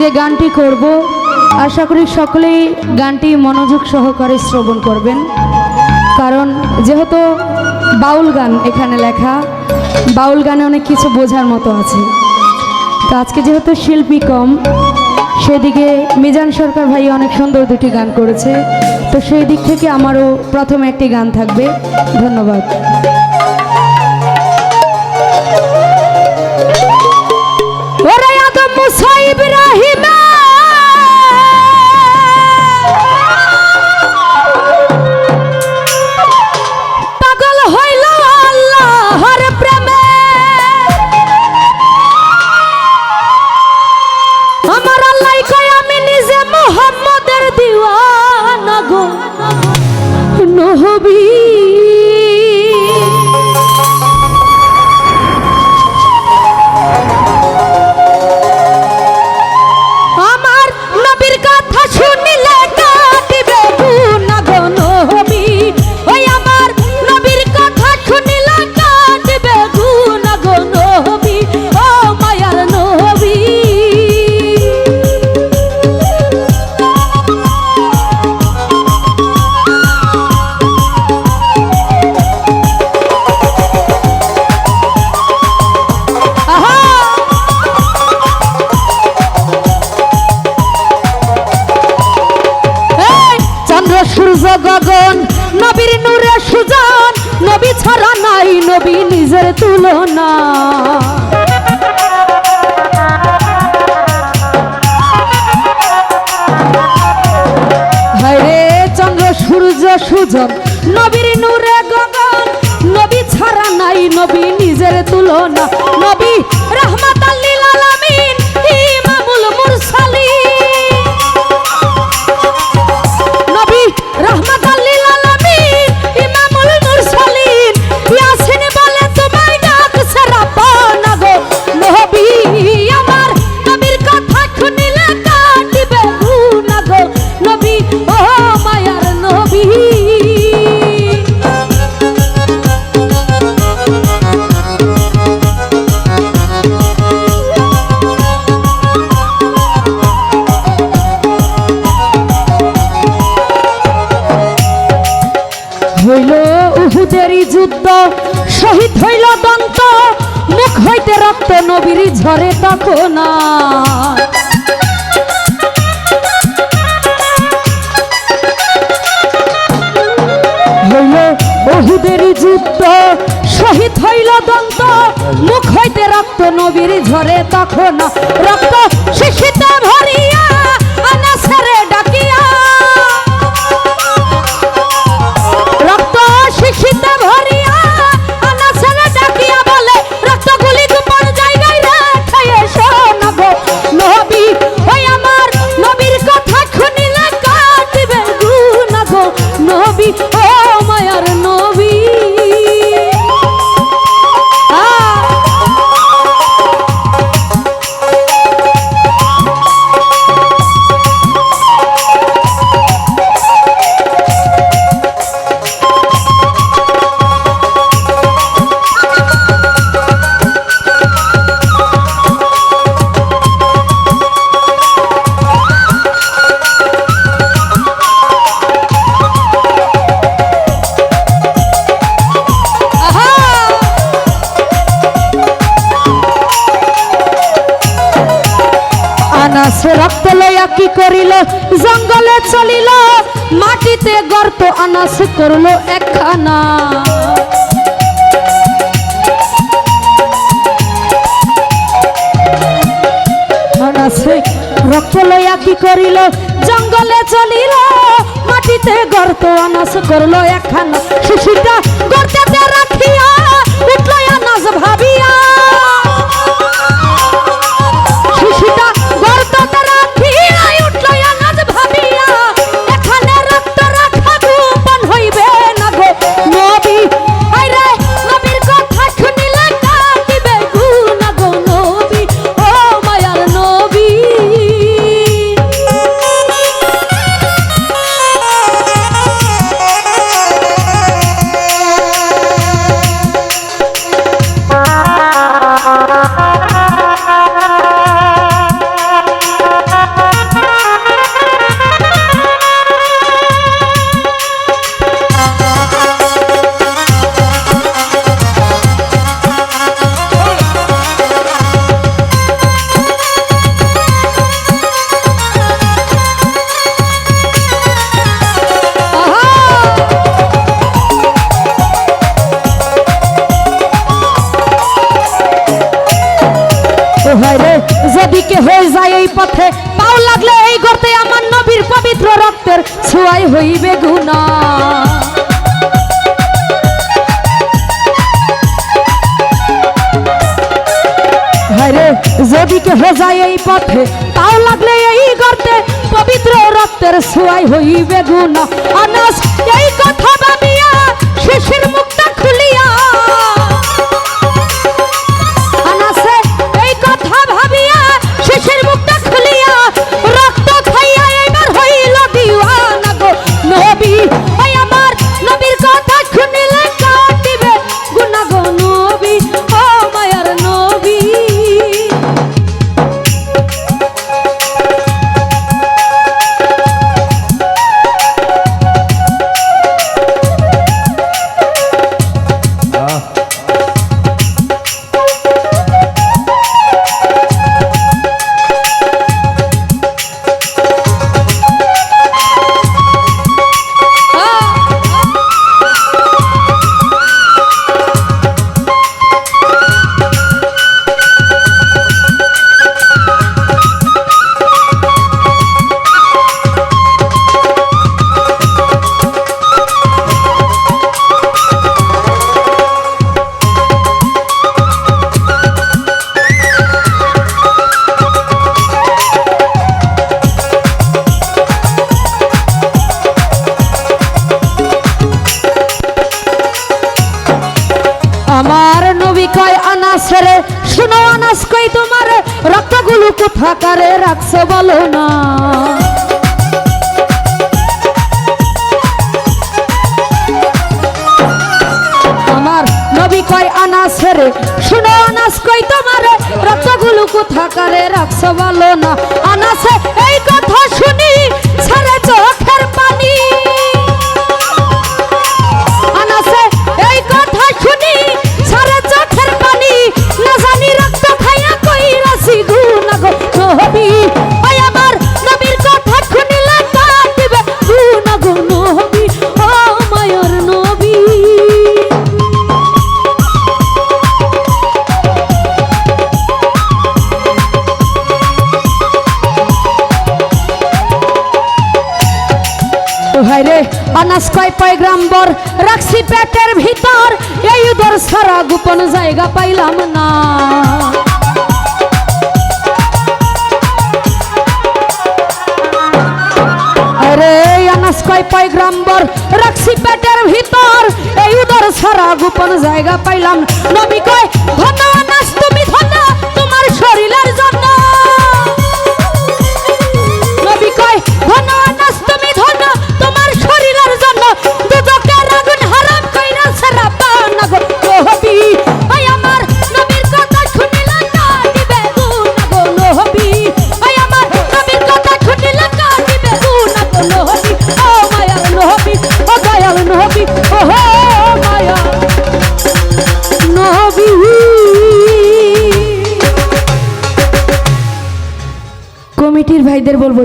যে গানটি করব আশা করি সকলেই গানটি মনোযোগ সহকারে শ্রবণ করবেন, কারণ যেহেতু বাউল গান এখানে লেখা, বাউল গানে অনেক কিছু বোঝার মতো আছে। তো আজকে যেহেতু শিল্পী কম, সেদিকে মিজান সরকার ভাই অনেক সুন্দর দুটি গান করেছে, তো সেই দিক থেকে আমারও প্রথমে একটি গান থাকবে। ধন্যবাদ। সূর্য গগন নবীর নূরে সুজন, নবী ছাড়া নাই নবী নিজের তুলনা। হায়রে চন্দ্র সূর্য সুজন নবীর নূরে গগন, নবী ছাড়া নাই নবী নিজের তুলনা। নবী রাহমাতাল লিল আলামিন ইমামুল মুরসালিন, হইল উহুদেরই যুদ্ধ, শহীদ হইল দন্ত, মুখ হইতে রক্ত নবীর ঝরে তখন। হইল উহুদেরই যুদ্ধ, শহীদ হইল দন্ত, মুখ হইতে রক্ত নবীর ঝরে তখন। রক্ত শিশিতে ভরিয়া আনাসারে ডাকিয়া, শিশিতে ভরিয়া আনাসারে ডাকিয়া বলে রক্তগুলি গোপন জায়গায় রেখে এসো না গো নবী। ওই আমার নবীর কথা শুনিলে কাটিবে গুনাহ গো নবী, ও মায়ার নবী। আনাসে রক্ত লইয়া কি করিল, জঙ্গলে চলিল, মাটিতে গর্ত আনাস করল একখানা। আনাসে রক্ত লইয়া কি করিল, জঙ্গলে চলিল, মাটিতে গর্ত আনাস করল একখানা। শিশুটা গর্তেতে রাখিয়া উঠল আনাস ভাবিয়া, শিশুটা গর্ততে রাখিয়া উঠল আনাস ভাবিয়া, এখানে রক্ত রাখা গোপন হইবে না গো নবী। আইরে নবীর কথা শুনিলে কাটিবে গুনাহ গো নবী, ও মায়ার নবী। পথে পাও লাগলে এই গর্তে আমার নবীর পবিত্র রক্তের ছোঁয়াই হইবে গুনাহ। হায়রে যদি কেহ যায় এই পথে পাও লাগলে এই গর্তে পবিত্র রক্তের ছোঁয়াই হইবে গুনাহ। আনাস এই কথা ভাবিয়া শিশির মুখটা খুলিয়া, আনাসে এই কথা ভাবিয়া শিশির মুখটা খুলিয়া রক্ত খাইয়া এবার হইল দিওয়ানা গো নবী। ওই আমার নবীর কথা শুনিলে কাটিবে গুনাহ গো নবী, ও মায়ার নবী। আমার নবী কয় আনাস রে, শুনো আনাস কই তোমার রক্তগুলো কোথাকারে রাখছো বলো না। আমার নবী কয় আনাস রে, শুনো আনাস কই তোমার রক্তগুলো কোথাকারে রাখছো বলো না। আনাসে এই কথা শুনি ছেড়ে চোখের পানি, আনাসে এই কথা শুনি সারা চোখের পানি, না জানি রক্ত খাইয়া কইরাছি গুনাহ গো নবী। ওই আমার নবীর কথা শুনিলে কাটিবে গুনাহ গো নবী, ও মায়ার নবী। হায়রে আনাস কয় পয়গম্বর রাখছি পেটের ভিতর, এই উদর সারা গোপন জায়গা পাইলাম না। আরে আনাস কয় পয়গম্বর রাখছি পেটের ভিতর, এই উদর সারা গোপন জায়গা পাইলাম। নবী কয় ধন্য আনাস তুমি ধন্য তোমার শরীরের জন্য। নবী কয় ধন্য আনাস তুমি ধন্য তোমার শরীরের জন্য, দুদকের আগুন হারাম কইরাছে রাব্বানা গো নবী। ওই আমার নবীর কথা শুনিলে কাটিবে গুনাহ গো নবী, ওই আমার নবীর কথা শুনিলে কাটিবে গুনাহ গো নবী, ও মায়ার নবী, ও দয়াল নবী, ও মায়ার নবী। কমিটির ভাইদের বলবো